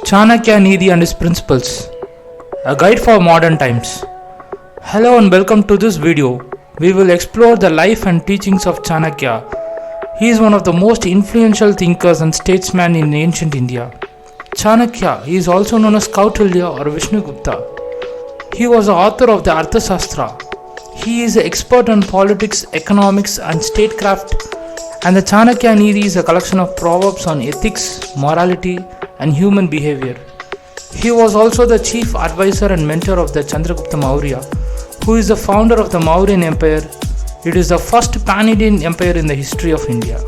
Chanakya Neeti and his principles, a guide for modern times. Hello and welcome to this video. We will explore the life and teachings of Chanakya. He is one of the most influential thinkers and statesmen in ancient India. Chanakya, he is also known as Kautilya or Vishnugupta. He was the author of the Arthashastra. He is an expert on politics, economics and statecraft, and the Chanakya Neeti is a collection of proverbs on ethics, morality and human behavior. He was also the chief advisor and mentor of the Chandragupta Maurya, who is the founder of the Mauryan Empire. It is the first pan-Indian empire in the history of India.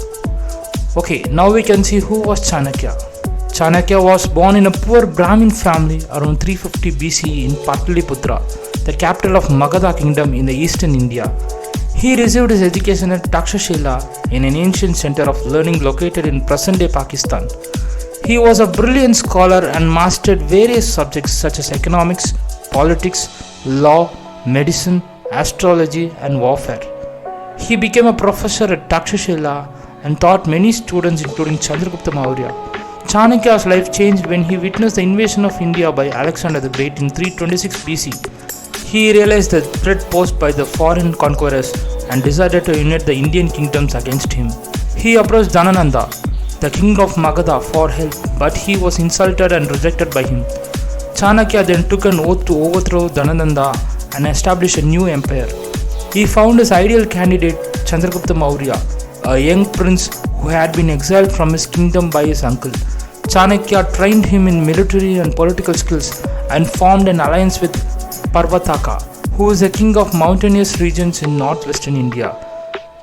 Okay, now we can see who was Chanakya. Chanakya was born in a poor Brahmin family around 350 BCE in Pataliputra, the capital of Magadha kingdom in the eastern India. He received his education at Takshashila, in an ancient center of learning located in present-day Pakistan. He was a brilliant scholar and mastered various subjects such as economics, politics, law, medicine, astrology and warfare. He became a professor at Takshashila and taught many students including Chandragupta Maurya. Chanakya's life changed when he witnessed the invasion of India by Alexander the Great in 326 BC. He realized the threat posed by the foreign conquerors and decided to unite the Indian kingdoms against him. He approached Dhanananda, the king of Magadha, for help, but he was insulted and rejected by him. Chanakya then took an oath to overthrow Dhanananda and establish a new empire. He found his ideal candidate, Chandragupta Maurya, a young prince who had been exiled from his kingdom by his uncle. Chanakya trained him in military and political skills and formed an alliance with Parvataka, who was the king of mountainous regions in northwestern India.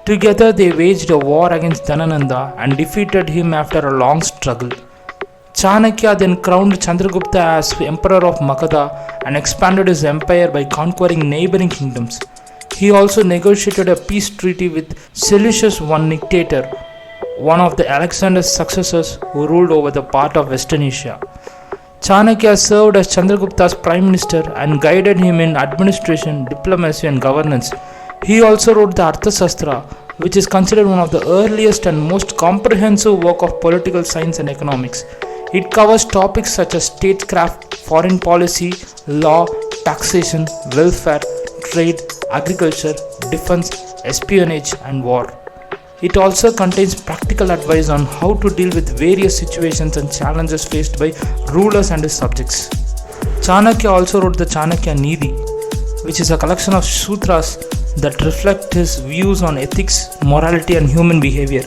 Together they waged a war against Dhanananda and defeated him after a long struggle. Chanakya then crowned Chandragupta as emperor of Magadha and expanded his empire by conquering neighboring kingdoms. He also negotiated a peace treaty with Seleucus I Nictator, one of the Alexander's successors who ruled over the part of Western Asia. Chanakya served as Chandragupta's prime minister and guided him in administration, diplomacy and governance. He also wrote the Arthashastra, which is considered one of the earliest and most comprehensive work of political science and economics. It covers topics such as statecraft, foreign policy, law, taxation, welfare, trade, agriculture, defense, espionage and war. It also contains practical advice on how to deal with various situations and challenges faced by rulers and his subjects. Chanakya also wrote the Chanakya Neeti, which is a collection of sutras that reflect his views on ethics, morality and human behavior.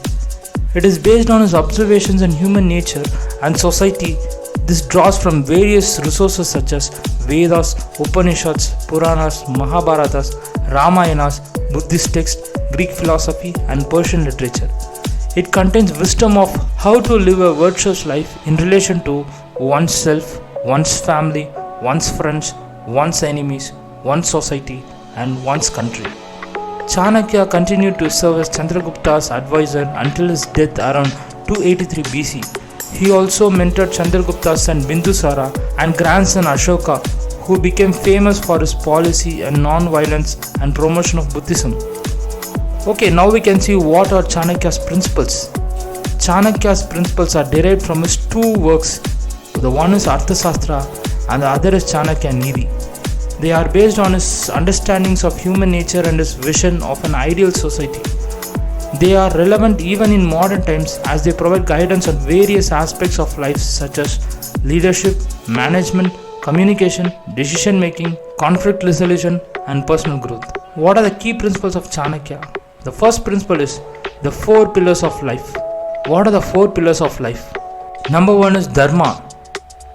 It is based on his observations on human nature and society. This draws from various resources such as Vedas, Upanishads, Puranas, Mahabharatas, Ramayanas, Buddhist texts, Greek philosophy and Persian literature. It contains wisdom of how to live a virtuous life in relation to oneself, one's family, one's friends, one's enemies, one's society and one's country. Chanakya continued to serve as Chandragupta's advisor until his death around 283 BC. He also mentored Chandragupta's son Bindusara and grandson Ashoka, who became famous for his policy and non-violence and promotion of Buddhism. Okay, now we can see what are Chanakya's principles. Chanakya's principles are derived from his two works. The one is Arthashastra and the other is Chanakya Neeti. They are based on his understandings of human nature and his vision of an ideal society. They are relevant even in modern times as they provide guidance on various aspects of life such as leadership, management, communication, decision making, conflict resolution and personal growth. What are the key principles of Chanakya? The first principle is the 4 pillars of life. What are the 4 pillars of life? Number 1 is Dharma,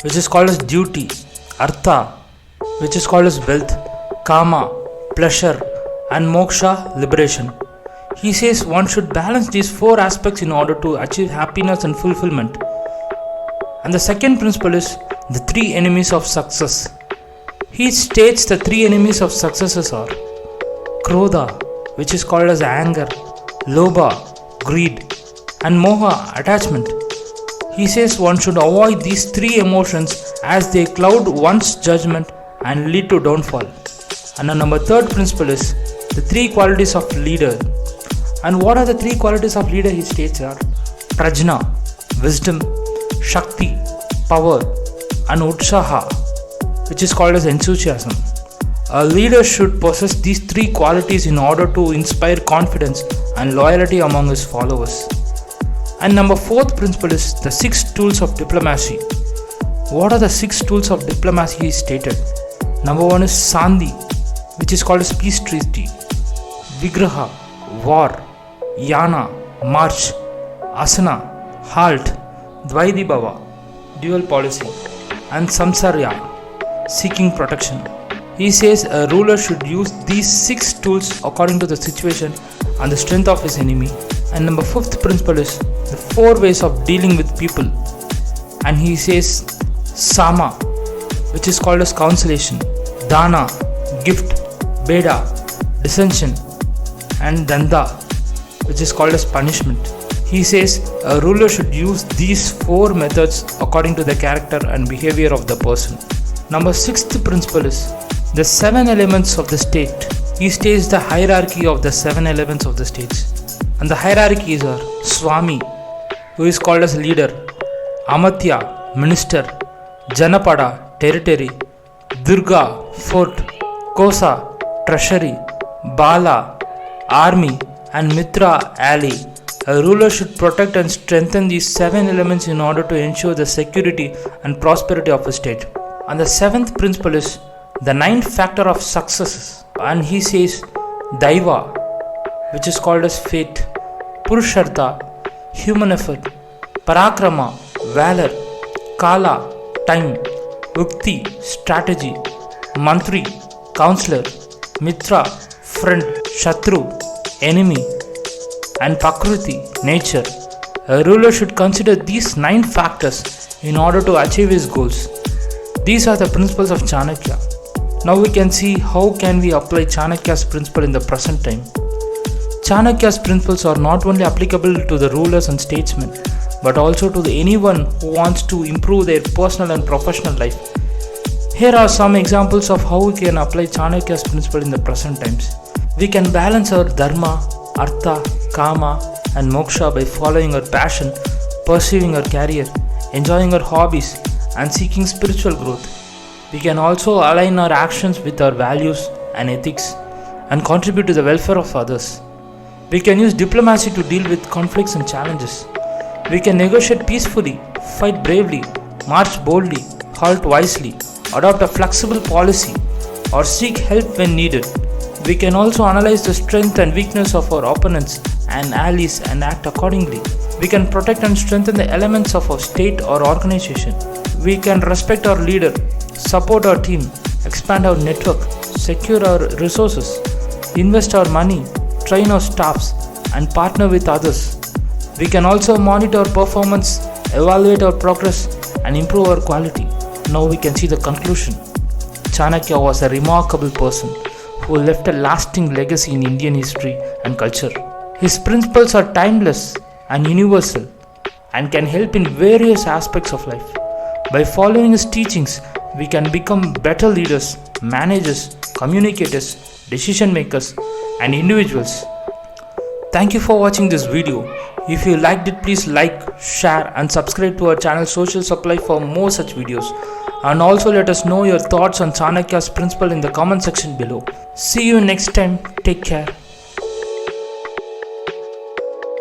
which is called as duty, Artha, which is called as wealth, Kama, pleasure and Moksha, liberation. He says one should balance these 4 aspects in order to achieve happiness and fulfillment. And the second principle is the 3 enemies of success. He states the 3 enemies of successes are Krodha, which is called as anger, Lobha, greed and Moha, attachment. He says one should avoid these 3 emotions as they cloud one's judgment and lead to downfall. And the number 3rd principle is the 3 qualities of leader. And what are the 3 qualities of leader? He states are Prajna, wisdom, Shakti, power. and Utshaha, which is called as enthusiasm. A leader should possess these three qualities in order to inspire confidence and loyalty among his followers. And number fourth principle is the 6 tools of diplomacy. What are the 6 tools of diplomacy is stated? Number 1 is Sandhi, which is called as peace treaty. Vigraha, war. Yana, march. Asana, halt. Dvaidibhava, dual policy. And Samsarya, seeking protection. He says a ruler should use these 6 tools according to the situation and the strength of his enemy. And number 5th principle is the 4 ways of dealing with people. And he says Sama, which is called as consolation. Dana, gift. Beda, dissension. And Danda, which is called as punishment. He says a ruler should use these 4 methods according to the character and behavior of the person. Number 6th principle is the 7 elements of the state. He states the hierarchy of the 7 elements of the states. And the hierarchies are Swami, who is called as leader. Amatya, minister. Janapada, territory. Durga, fort. Kosa, treasury. Bala, army. And Mitra, ally. A ruler should protect and strengthen these 7 elements in order to ensure the security and prosperity of a state. And the 7th principle is the 9th factor of success. And he says Daiva, which is called as fate. Purushartha, human effort. Parakrama, valor. Kala, time. Ukti, strategy. Mantri, counselor. Mitra, friend. Shatru, enemy. And Prakriti, nature. A ruler should consider these 9 factors in order to achieve his goals. These are the principles of Chanakya. Now we can see how can we apply Chanakya's principle in the present time. Chanakya's principles are not only applicable to the rulers and statesmen, but also to anyone who wants to improve their personal and professional life. Here are some examples of how we can apply Chanakya's principle in the present times. We can balance our dharma, artha, kama and moksha by following our passion, pursuing our career, enjoying our hobbies and seeking spiritual growth. We can also align our actions with our values and ethics and contribute to the welfare of others. We can use diplomacy to deal with conflicts and challenges. We can negotiate peacefully, fight bravely, march boldly, halt wisely, adopt a flexible policy, or seek help when needed. We can also analyze the strength and weakness of our opponents and allies and act accordingly. We can protect and strengthen the elements of our state or organization. We can respect our leader, support our team, expand our network, secure our resources, invest our money, train our staffs, and partner with others. We can also monitor our performance, evaluate our progress, and improve our quality. Now we can see the conclusion. Chanakya was a remarkable person who left a lasting legacy in Indian history and culture. His principles are timeless and universal and can help in various aspects of life. By following his teachings, we can become better leaders, managers, communicators, decision makers, and individuals. Thank you for watching this video. If you liked it, please like, share, and subscribe to our channel Social Supply for more such videos. And also let us know your thoughts on Chanakya's principle in the comment section below. See you next time. Take care.